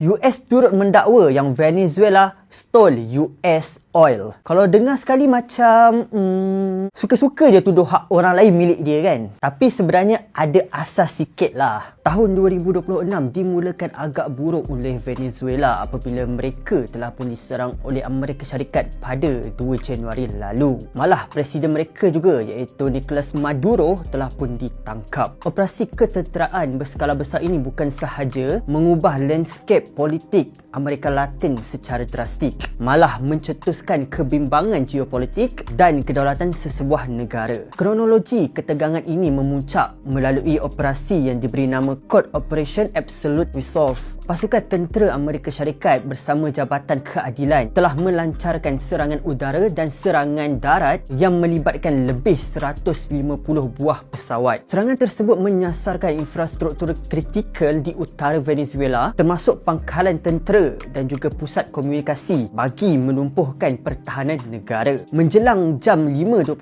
US turut mendakwa yang Venezuela stole US oil. Kalau dengar sekali macam suka-suka je tuduh hak orang lain milik dia kan. Tapi sebenarnya ada asas sikit lah. Tahun 2026 dimulakan agak buruk oleh Venezuela apabila mereka telah pun diserang oleh Amerika Syarikat pada 2 Januari lalu. Malah presiden mereka juga iaitu Nicolas Maduro telah pun ditangkap. Operasi ketenteraan berskala besar ini bukan sahaja mengubah landscape politik Amerika Latin secara drastik, malah mencetuskan kebimbangan geopolitik dan kedaulatan sesebuah negara. Kronologi ketegangan ini memuncak melalui operasi yang diberi nama Code Operation Absolute Resolve. Pasukan tentera Amerika Syarikat bersama Jabatan Keadilan telah melancarkan serangan udara dan serangan darat yang melibatkan lebih 150 buah pesawat. Serangan tersebut menyasarkan infrastruktur kritikal di utara Venezuela termasuk pangkalan tentera dan juga pusat komunikasi bagi melumpuhkan pertahanan negara. Menjelang jam 5.21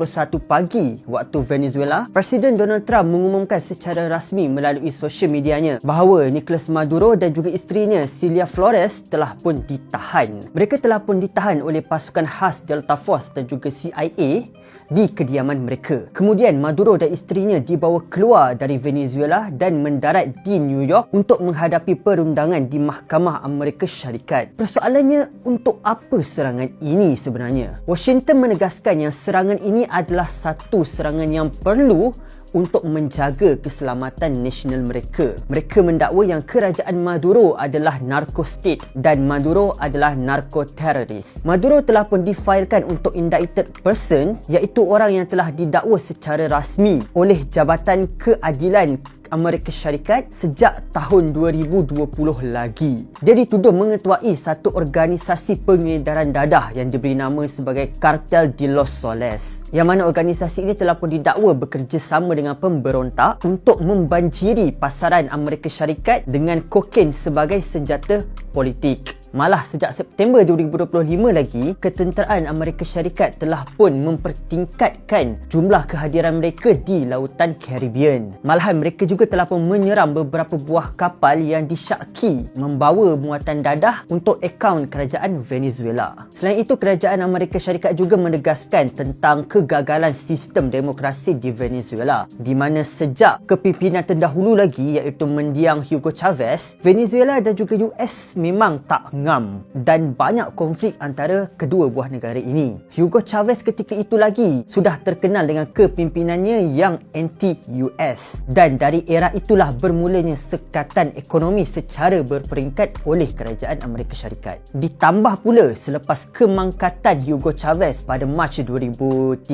pagi waktu Venezuela, Presiden Donald Trump mengumumkan secara rasmi melalui sosial medianya bahawa Nicolas Maduro dan juga isterinya Cilia Flores telah pun ditahan. Mereka telah pun ditahan oleh pasukan khas Delta Force dan juga CIA di kediaman mereka. Kemudian Maduro dan isterinya dibawa keluar dari Venezuela dan mendarat di New York untuk menghadapi perundangan di Mahkamah Amerika Syarikat. Persoalannya, untuk apa serangan ini sebenarnya? Washington menegaskan yang serangan ini adalah satu serangan yang perlu untuk menjaga keselamatan nasional mereka. Mereka mendakwa yang kerajaan Maduro adalah narco state dan Maduro adalah narco teroris. Maduro telah pun difailkan untuk indicted person, iaitu orang yang telah didakwa secara rasmi oleh Jabatan Keadilan Amerika Syarikat sejak tahun 2020 lagi. Dia dituduh mengetuai satu organisasi pengedaran dadah yang diberi nama sebagai Cartel de los Soles, yang mana organisasi ini telah pun didakwa bekerjasama dengan pemberontak untuk membanjiri pasaran Amerika Syarikat dengan kokain sebagai senjata politik. Malah sejak September 2025 lagi, ketenteraan Amerika Syarikat telah pun mempertingkatkan jumlah kehadiran mereka di lautan Caribbean. Malahan mereka juga telah pun menyerang beberapa buah kapal yang disyaki membawa muatan dadah untuk akaun kerajaan Venezuela. Selain itu, kerajaan Amerika Syarikat juga menegaskan tentang kegagalan sistem demokrasi di Venezuela, di mana sejak kepimpinan terdahulu lagi iaitu mendiang Hugo Chavez, Venezuela dan juga US memang tak ngam dan banyak konflik antara kedua buah negara ini. Hugo Chavez ketika itu lagi sudah terkenal dengan kepimpinannya yang anti-US, dan dari era itulah bermulanya sekatan ekonomi secara berperingkat oleh kerajaan Amerika Syarikat. Ditambah pula selepas kemangkatan Hugo Chavez pada Mac 2013,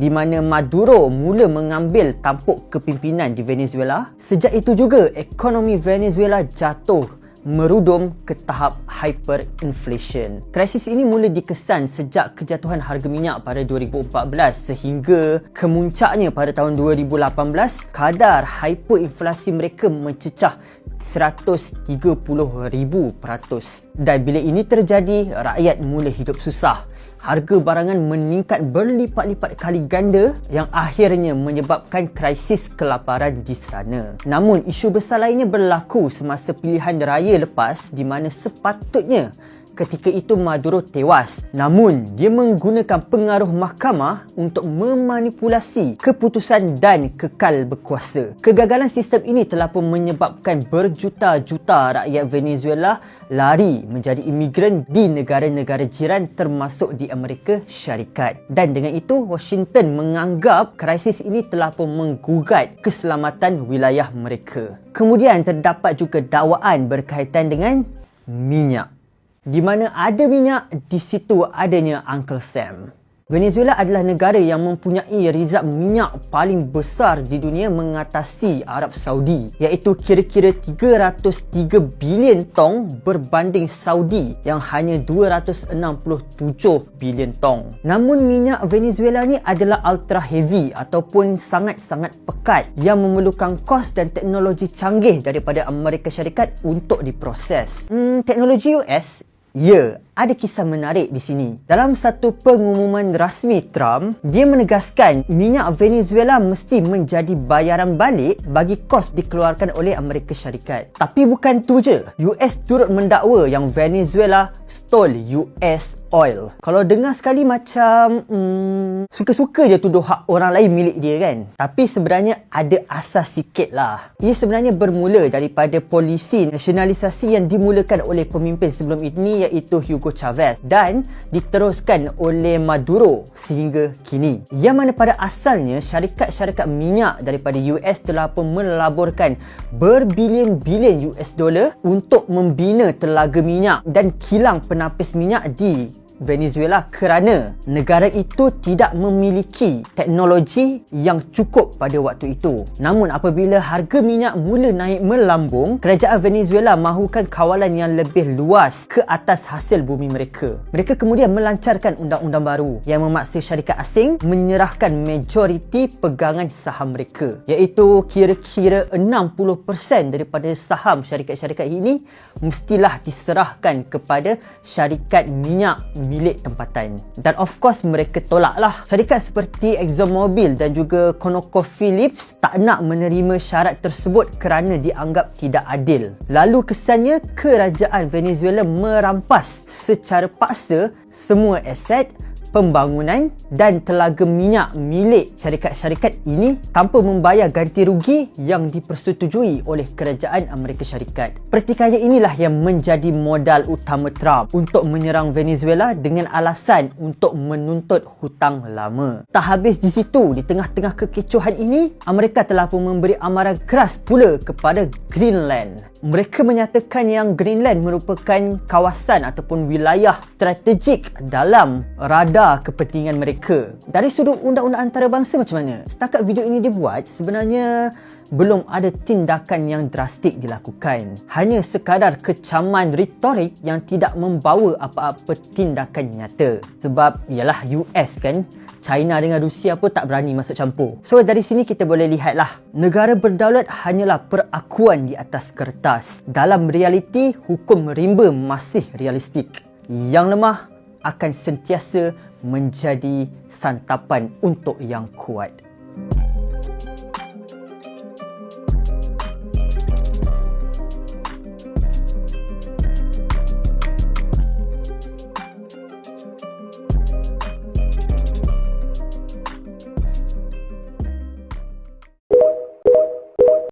di mana Maduro mula mengambil tampuk kepimpinan di Venezuela, sejak itu juga ekonomi Venezuela jatuh merudum ke tahap hyperinflation. Krisis ini mula dikesan sejak kejatuhan harga minyak pada 2014 sehingga kemuncaknya pada tahun 2018, kadar hyperinflasi mereka mencecah 130,000%. Dan bila ini terjadi, rakyat mula hidup susah. Harga barangan meningkat berlipat-lipat kali ganda yang akhirnya menyebabkan krisis kelaparan di sana. Namun, isu besar lainnya berlaku semasa pilihan raya lepas, di mana sepatutnya ketika itu Maduro tewas. Namun, dia menggunakan pengaruh mahkamah untuk memanipulasi keputusan dan kekal berkuasa. Kegagalan sistem ini telah pun menyebabkan berjuta-juta rakyat Venezuela lari menjadi imigran di negara-negara jiran termasuk di Amerika Syarikat. Dan dengan itu, Washington menganggap krisis ini telah pun menggugat keselamatan wilayah mereka. Kemudian terdapat juga dakwaan berkaitan dengan minyak. Di mana ada minyak, di situ adanya Uncle Sam. Venezuela adalah negara yang mempunyai rizab minyak paling besar di dunia mengatasi Arab Saudi, iaitu kira-kira 303 bilion tong berbanding Saudi yang hanya 267 bilion tong. Namun minyak Venezuela ni adalah ultra heavy ataupun sangat-sangat pekat yang memerlukan kos dan teknologi canggih daripada Amerika Syarikat untuk diproses. Teknologi US? Ya, ada kisah menarik di sini. Dalam satu pengumuman rasmi Trump, dia menegaskan minyak Venezuela mesti menjadi bayaran balik bagi kos dikeluarkan oleh Amerika Syarikat. Tapi bukan tu je. US turut mendakwa yang Venezuela stole US oil. Kalau dengar sekali macam suka-suka je tuduh hak orang lain milik dia kan. Tapi sebenarnya ada asas sikit lah. Ia sebenarnya bermula daripada polisi nasionalisasi yang dimulakan oleh pemimpin sebelum ini iaitu Hugo Chavez dan diteruskan oleh Maduro sehingga kini. Yang mana pada asalnya syarikat-syarikat minyak daripada US telah pun melaburkan berbilion-bilion US dollar untuk membina telaga minyak dan kilang penapis minyak di Venezuela kerana negara itu tidak memiliki teknologi yang cukup pada waktu itu. Namun apabila harga minyak mula naik melambung, kerajaan Venezuela mahukan kawalan yang lebih luas ke atas hasil bumi mereka. Mereka kemudian melancarkan undang-undang baru yang memaksa syarikat asing menyerahkan majoriti pegangan saham mereka, iaitu kira-kira 60% daripada saham syarikat-syarikat ini mestilah diserahkan kepada syarikat minyak milik tempatan. Dan of course mereka tolaklah. Syarikat seperti ExxonMobil dan juga ConocoPhillips tak nak menerima syarat tersebut kerana dianggap tidak adil. Lalu kesannya kerajaan Venezuela merampas secara paksa semua aset, pembangunan dan telaga minyak milik syarikat-syarikat ini tanpa membayar ganti rugi yang dipersetujui oleh kerajaan Amerika Syarikat. Pertikaian inilah yang menjadi modal utama Trump untuk menyerang Venezuela dengan alasan untuk menuntut hutang lama. Tak habis di situ, di tengah-tengah kekecohan ini, Amerika telah pun memberi amaran keras pula kepada Greenland. Mereka menyatakan yang Greenland merupakan kawasan ataupun wilayah strategik dalam radar kepentingan mereka. Dari sudut undang-undang antarabangsa macam mana? Setakat video ini dibuat, sebenarnya belum ada tindakan yang drastik dilakukan. Hanya sekadar kecaman retorik yang tidak membawa apa-apa tindakan nyata. Sebab ialah US kan, China dengan Rusia pun tak berani masuk campur. So dari sini kita boleh lihatlah, negara berdaulat hanyalah perakuan di atas kertas. Dalam realiti, hukum rimba masih realistik. Yang lemah akan sentiasa menjadi santapan untuk yang kuat.